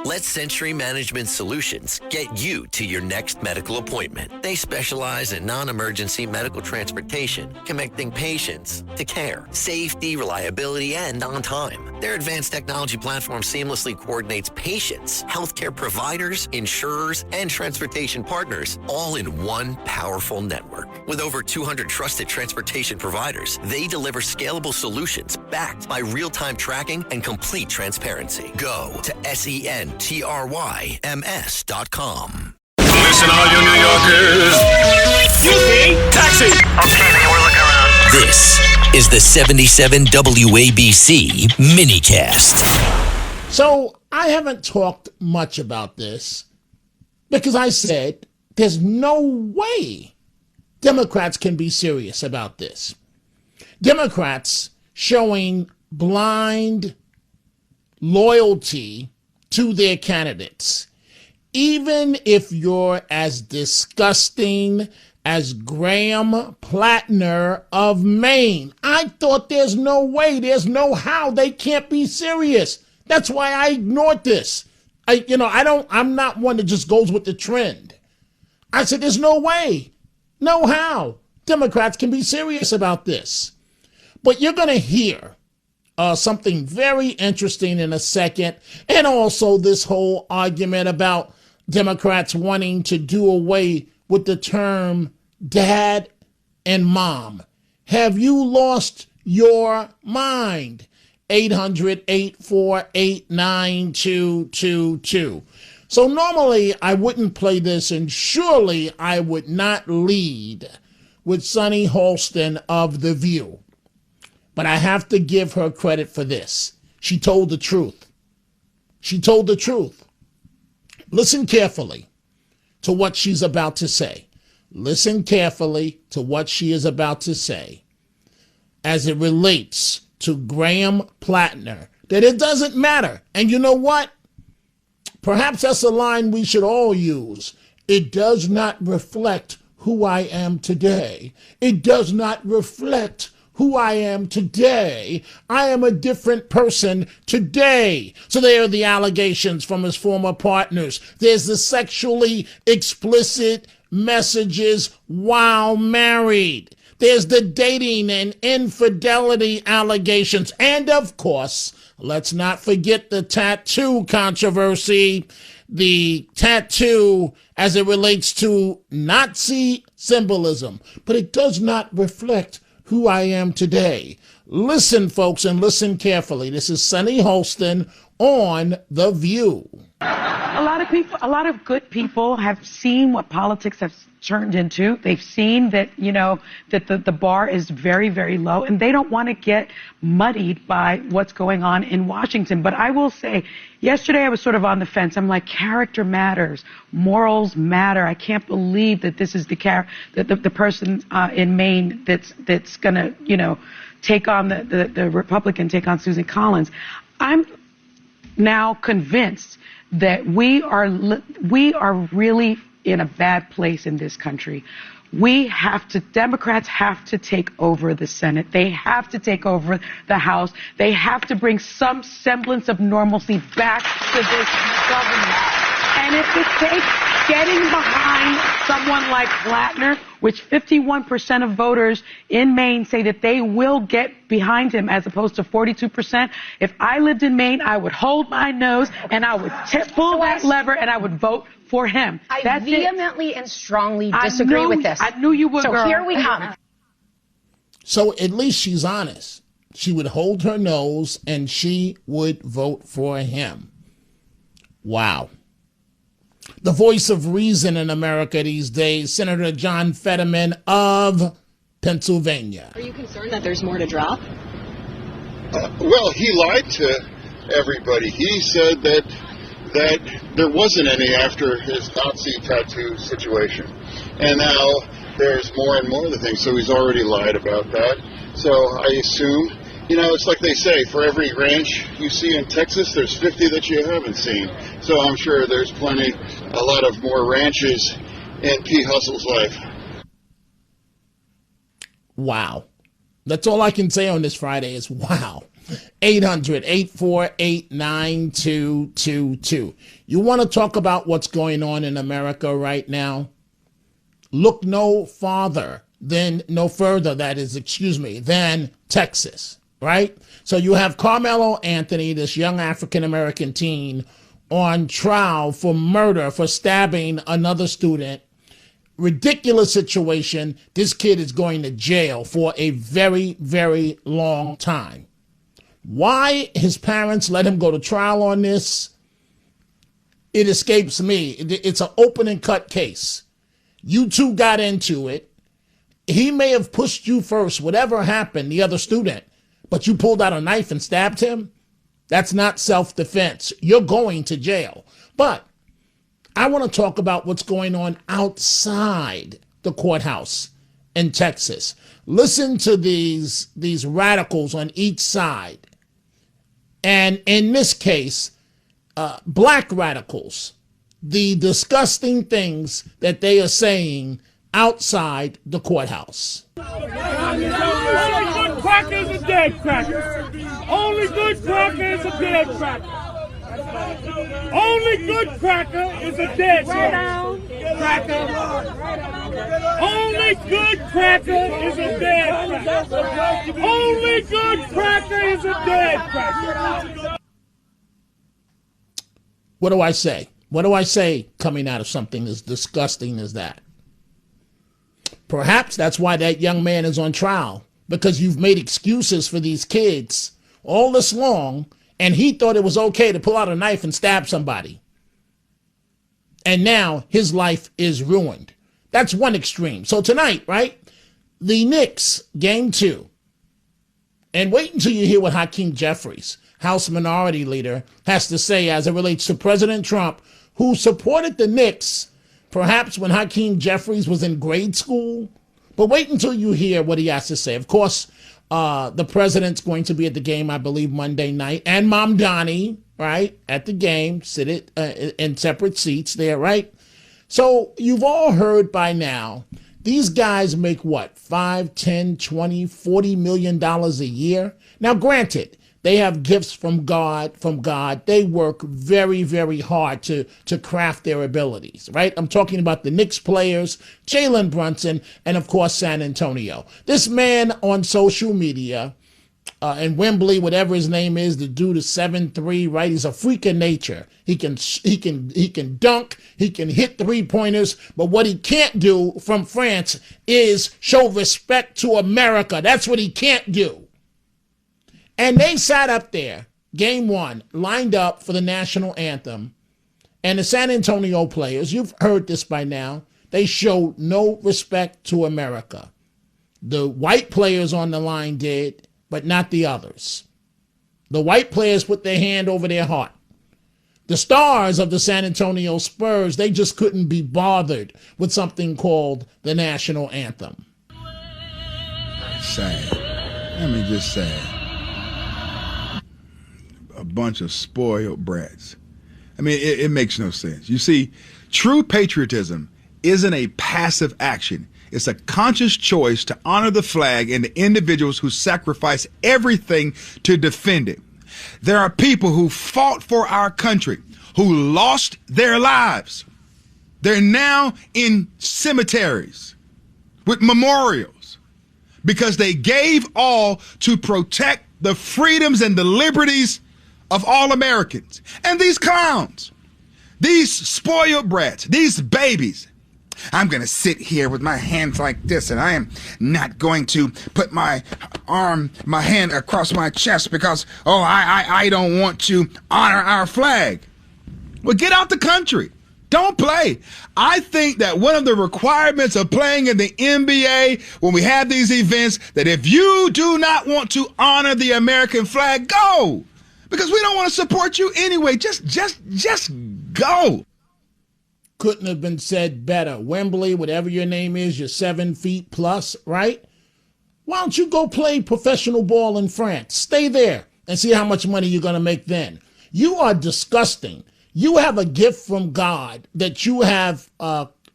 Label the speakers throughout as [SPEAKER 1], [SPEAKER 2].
[SPEAKER 1] Let Century Management Solutions get you to your next medical appointment. They specialize in non-emergency medical transportation, connecting patients to care, safety, reliability, and on time. Their advanced technology platform seamlessly coordinates patients, healthcare providers, insurers, and transportation partners all in one powerful network. With over 200 trusted transportation providers, they deliver scalable solutions backed by real-time tracking and complete transparency. Go to SENTRYMS.com.
[SPEAKER 2] Listen, all you New Yorkers. Taxi!
[SPEAKER 3] Okay, man, we're looking around.
[SPEAKER 1] This is the 77 WABC minicast.
[SPEAKER 4] So I haven't talked much about this because I said there's no way Democrats can be serious about this. Democrats showing blind loyalty to their candidates, even if you're as disgusting as Graham Plattner of Maine. I thought there's no way, there's no how they can't be serious. That's why I ignored this. I'm not one that just goes with the trend. I said, there's no way, no how Democrats can be serious about this. But you're going to hear something very interesting in a second, and also this whole argument about Democrats wanting to do away with the term dad and mom. Have you lost your mind? 800-848-9222. So normally I wouldn't play this, and surely I would not lead with Sunny Holston of The View. But I have to give her credit for this. She told the truth. She told the truth. Listen carefully to what she's about to say. Listen carefully to what she is about to say as it relates to Graham Plattner, that it doesn't matter. And you know what? Perhaps that's a line we should all use. It does not reflect who I am today. It does not reflect who I am today. I am a different person today. So there are the allegations from his former partners. There's the sexually explicit messages while married. There's the dating and infidelity allegations. And of course, let's not forget the tattoo controversy. The tattoo as it relates to Nazi symbolism. But it does not reflect who I am today. Listen, folks, and listen carefully. This is Sunny Holston on The View.
[SPEAKER 5] A lot of good people have seen what politics has turned into. They've seen that, that the bar is very, very low, and they don't want to get muddied by what's going on in Washington. But I will say, yesterday I was sort of on the fence. I'm like, character matters. Morals matter. I can't believe that this is the person in Maine that's going to, take on the Republican, take on Susan Collins. I'm now convinced that we are really in a bad place in this country. Democrats have to take over the Senate. They have to take over the House. They have to bring some semblance of normalcy back to this government. And if it takes getting behind someone like Plattner, which 51% of voters in Maine say that they will get behind him as opposed to 42%. If I lived in Maine, I would hold my nose and I would pull that lever and I would vote for him.
[SPEAKER 6] I vehemently and strongly disagree with this.
[SPEAKER 5] I knew you would, girl.
[SPEAKER 6] So here we come.
[SPEAKER 4] So at least she's honest. She would hold her nose and she would vote for him. Wow. The voice of reason in America these days, Senator John Fetterman of Pennsylvania.
[SPEAKER 7] Are you concerned that there's more to drop?
[SPEAKER 8] Well, he lied to everybody. He said that there wasn't any after his Nazi tattoo situation. And now there's more and more of the things. So he's already lied about that. So I assume, it's like they say, for every ranch you see in Texas, there's 50 that you haven't seen. So I'm sure there's a lot of more ranches in P. Hustle's life.
[SPEAKER 4] Wow. That's all I can say on this Friday is wow. 800-848-9222. You want to talk about what's going on in America right now? Look no further than Texas, right? So you have Carmelo Anthony, this young African-American teen, on trial for murder, for stabbing another student. Ridiculous situation. This kid is going to jail for a very, very long time. Why his parents let him go to trial on this, it escapes me. It's an open and cut case. You two got into it. He may have pushed you first, whatever happened, the other student, but you pulled out a knife and stabbed him? That's not self-defense. You're going to jail. But I want to talk about what's going on outside the courthouse in Texas. Listen to these radicals on each side. And in this case, black radicals, the disgusting things that they are saying outside the courthouse.
[SPEAKER 9] Only good cracker is a dead cracker. Only good cracker is a dead cracker. Only good cracker is a dead cracker. Only good cracker is a dead cracker. Only good cracker is a dead cracker.
[SPEAKER 4] What do I say? What do I say coming out of something as disgusting as that? Perhaps that's why that young man is on trial, because you've made excuses for these kids all this long, and he thought it was okay to pull out a knife and stab somebody. And now his life is ruined. That's one extreme. So tonight, right, the Knicks, game 2. And wait until you hear what Hakeem Jeffries, House Minority Leader, has to say as it relates to President Trump, who supported the Knicks perhaps when Hakeem Jeffries was in grade school. But wait until you hear what he has to say. Of course, the president's going to be at the game, I believe, Monday night. And Mom Donnie, right, at the game, sit in separate seats there, right? So you've all heard by now, these guys make what, $5, $10, $20, $40 million a year? Now, granted, they have gifts from God. They work very, very hard to craft their abilities, right? I'm talking about the Knicks players, Jalen Brunson, and of course, San Antonio. This man on social media, and Wembley, whatever his name is, the dude is 7'3", right? He's a freak of nature. He can dunk, he can hit 3-pointers, but what he can't do from France is show respect to America. That's what he can't do. And they sat up there, game 1, lined up for the national anthem. And the San Antonio players, you've heard this by now, they showed no respect to America. The white players on the line did, but not the others. The white players put their hand over their heart. The stars of the San Antonio Spurs, they just couldn't be bothered with something called the national anthem.
[SPEAKER 10] Sad. Let me just say, a bunch of spoiled brats. I mean, it makes no sense. You see, true patriotism isn't a passive action. It's a conscious choice to honor the flag and the individuals who sacrifice everything to defend it. There are people who fought for our country, who lost their lives. They're now in cemeteries with memorials because they gave all to protect the freedoms and the liberties of all Americans. And these clowns, these spoiled brats, these babies, I'm going to sit here with my hands like this, and I am not going to put my hand across my chest because, I don't want to honor our flag. Well, get out the country. Don't play. I think that one of the requirements of playing in the NBA when we have these events, that if you do not want to honor the American flag, go. Because we don't want to support you anyway. Just go.
[SPEAKER 4] Couldn't have been said better. Wembley, whatever your name is, you're 7 feet plus, right? Why don't you go play professional ball in France? Stay there and see how much money you're going to make then. You are disgusting. You have a gift from God that you have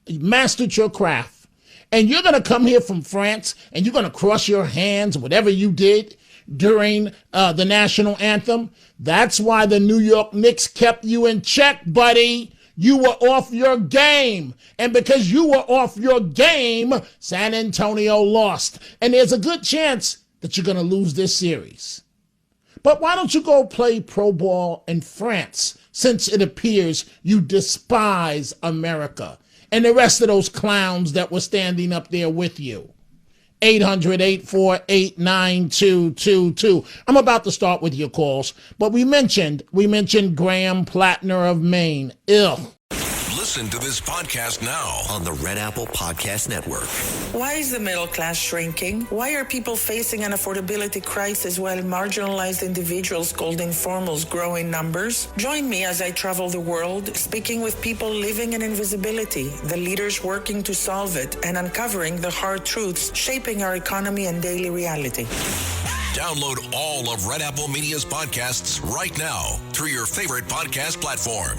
[SPEAKER 4] mastered your craft. And you're going to come here from France and you're going to cross your hands, whatever you did. during the national anthem. That's why the New York Knicks kept you in check, buddy. You were off your game. And because you were off your game, San Antonio lost. And there's a good chance that you're going to lose this series. But why don't you go play pro ball in France, since it appears you despise America and the rest of those clowns that were standing up there with you? 800-848-9222. I'm about to start with your calls, but we mentioned Graham Plattner of Maine. Ill.
[SPEAKER 2] Listen to this podcast now
[SPEAKER 1] on the Red Apple Podcast Network.
[SPEAKER 11] Why is the middle class shrinking? Why are people facing an affordability crisis while marginalized individuals called informals grow in numbers? Join me as I travel the world, speaking with people living in invisibility, the leaders working to solve it, and uncovering the hard truths shaping our economy and daily reality.
[SPEAKER 2] Download all of Red Apple Media's podcasts right now through your favorite podcast platform.